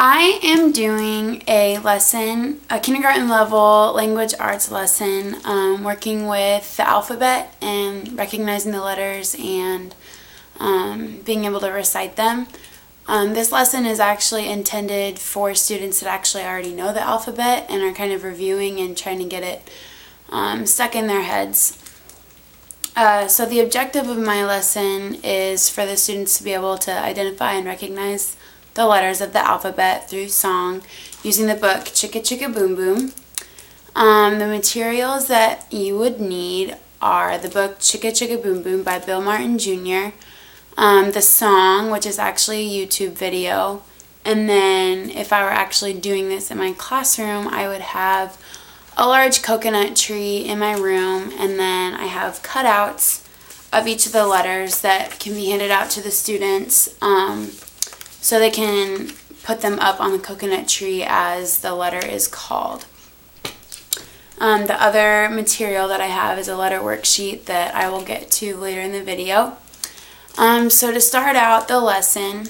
I am doing a lesson, a kindergarten level language arts lesson, working with the alphabet and recognizing the letters and being able to recite them. This lesson is actually intended for students that actually already know the alphabet and are kind of reviewing and trying to get it stuck in their heads. So the objective of my lesson is for the students to be able to identify and recognize the letters of the alphabet through song using the book Chicka Chicka Boom Boom. The materials that you would need are the book Chicka Chicka Boom Boom by Bill Martin Jr., the song, which is actually a YouTube video, and then if I were actually doing this in my classroom, I would have a large coconut tree in my room, and then I have cutouts of each of the letters that can be handed out to the students so they can put them up on the coconut tree as the letter is called. The other material that I have is a letter worksheet that I will get to later in the video. So to start out the lesson,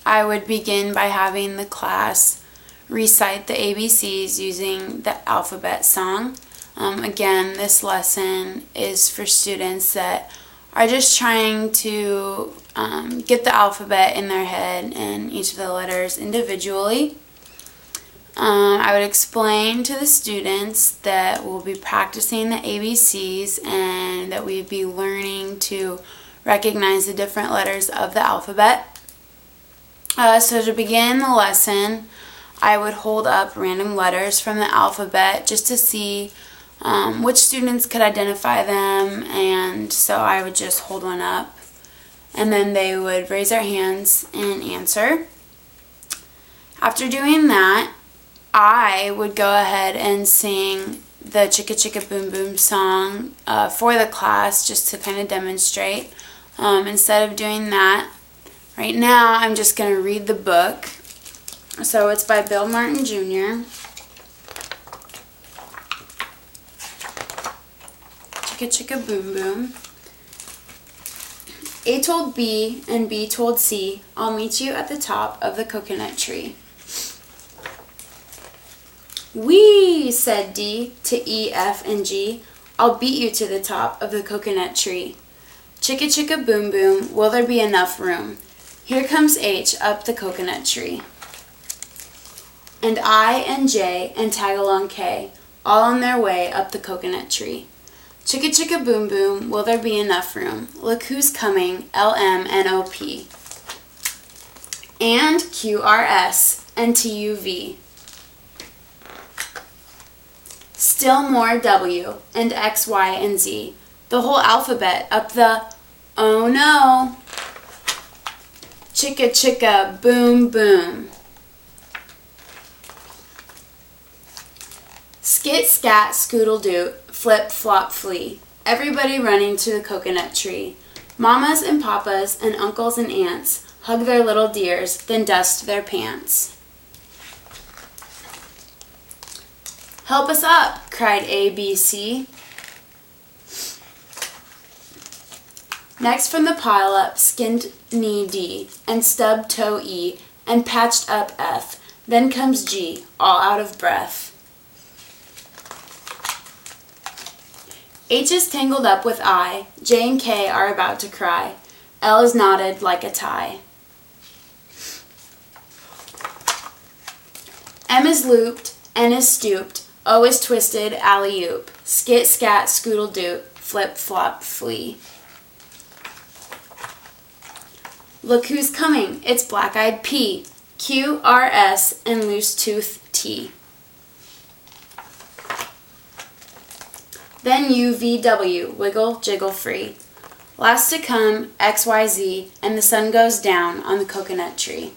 I would begin by having the class recite the ABCs using the alphabet song. Again, this lesson is for students that are just trying to get the alphabet in their head and each of the letters individually. I would explain to the students that we'll be practicing the ABCs and that we'd be learning to recognize the different letters of the alphabet. So to begin the lesson, I would hold up random letters from the alphabet just to see which students could identify them, and so I would just hold one up and then they would raise their hands and answer. After doing that, I would go ahead and sing the Chicka Chicka Boom Boom song for the class just to kind of demonstrate. Instead of doing that, right now I'm just going to read the book. So it's by Bill Martin Jr. Chicka Chicka Boom Boom. A told B and B told C, I'll meet you at the top of the coconut tree. Wee, said D to E, F, and G, I'll beat you to the top of the coconut tree. Chicka Chicka Boom Boom, will there be enough room? Here comes H up the coconut tree. And I and J and Tagalong K, all on their way up the coconut tree. Chicka Chicka Boom Boom, will there be enough room? Look who's coming, L, M, N, O, P. And Q, R, S, and T, U, V. Still more W, and X, Y, and Z. The whole alphabet up the, oh no. Chicka Chicka Boom Boom. Skit, scat, scoodle doot, flip, flop, flee. Everybody running to the coconut tree. Mamas and papas and uncles and aunts hug their little dears, then dust their pants. Help us up, cried A, B, C. Next from the pile up, skinned knee D, and stubbed toe E, and patched up F. Then comes G, all out of breath. H is tangled up with I, J and K are about to cry. L is knotted like a tie. M is looped, N is stooped, O is twisted, alley-oop. Skit, scat, scoodle doot, flip, flop, flee. Look who's coming, it's black-eyed P, Q, R, S, and loose-tooth T. Then U, V, W, wiggle, jiggle free. Last to come, X, Y, Z, and the sun goes down on the coconut tree.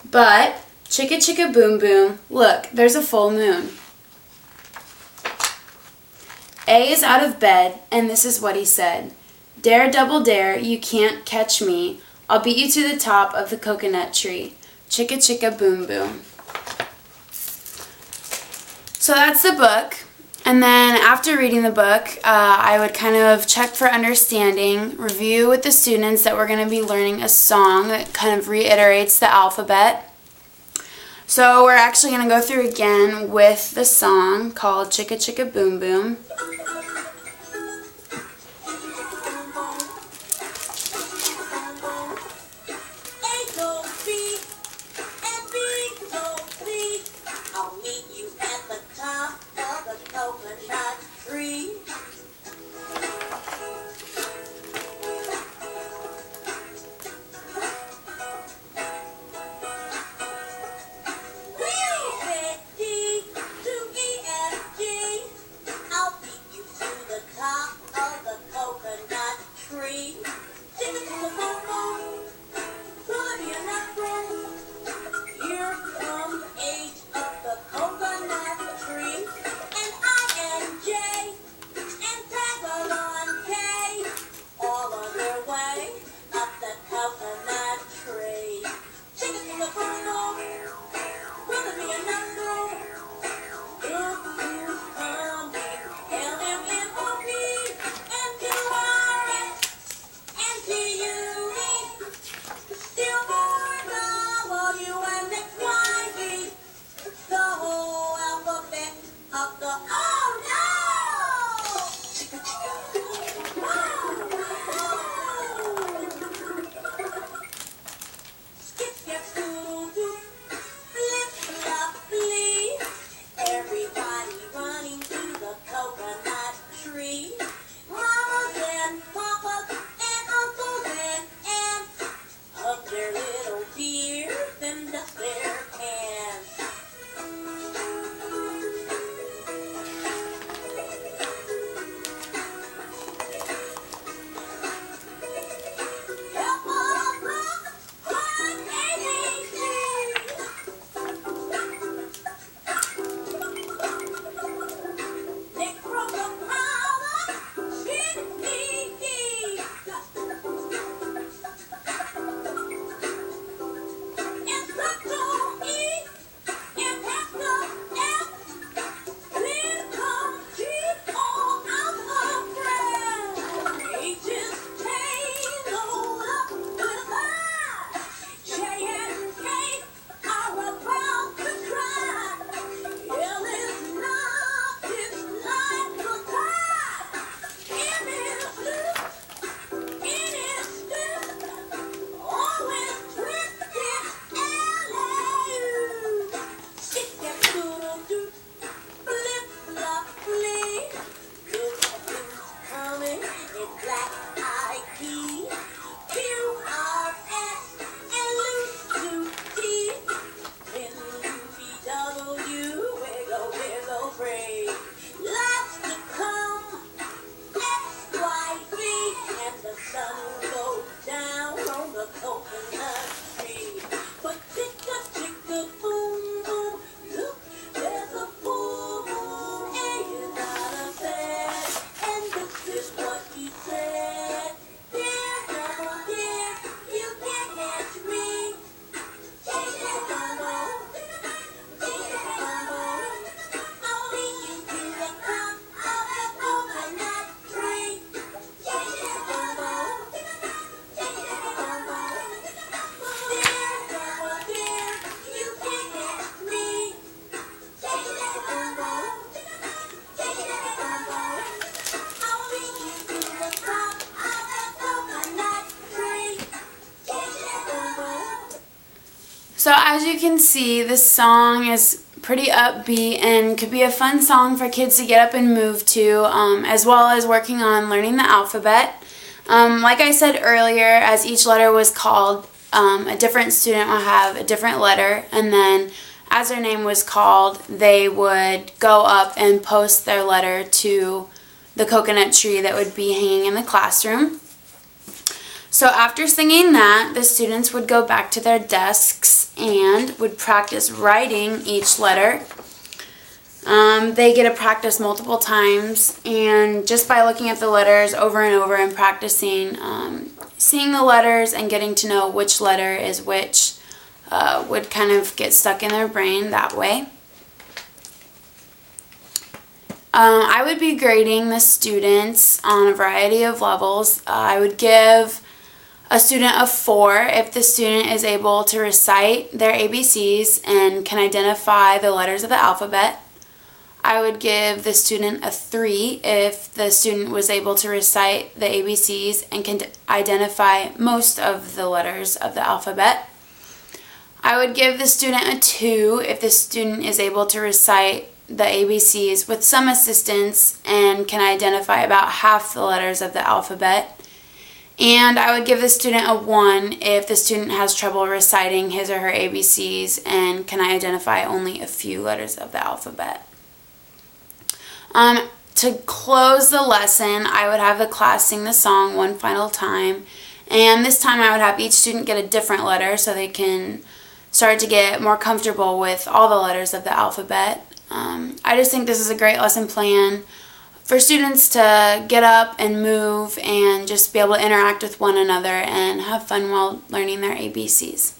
But, Chicka Chicka Boom Boom, look, there's a full moon. A is out of bed, and this is what he said. Dare, double dare, you can't catch me. I'll beat you to the top of the coconut tree. Chicka Chicka Boom Boom. So that's the book. And then after reading the book, I would kind of check for understanding, review with the students that we're going to be learning a song that kind of reiterates the alphabet. So we're actually going to go through again with the song called Chicka Chicka Boom Boom. So as you can see, this song is pretty upbeat and could be a fun song for kids to get up and move to, as well as working on learning the alphabet. Like I said earlier, as each letter was called, a different student will have a different letter, and then as their name was called, they would go up and post their letter to the coconut tree that would be hanging in the classroom. So after singing that, the students would go back to their desks and would practice writing each letter. They get to practice multiple times, and just by looking at the letters over and over and practicing, seeing the letters and getting to know which letter is which would kind of get stuck in their brain that way. I would be grading the students on a variety of levels. I would give a student a 4 if the student is able to recite their ABCs and can identify the letters of the alphabet. I would give the student a 3 if the student was able to recite the ABCs and can identify most of the letters of the alphabet. I would give the student a 2 if the student is able to recite the ABCs with some assistance and can identify about half the letters of the alphabet. And I would give the student a 1 if the student has trouble reciting his or her ABCs and can identify only a few letters of the alphabet. To close the lesson, I would have the class sing the song one final time, and this time I would have each student get a different letter so they can start to get more comfortable with all the letters of the alphabet. I just think this is a great lesson plan for students to get up and move and just be able to interact with one another and have fun while learning their ABCs.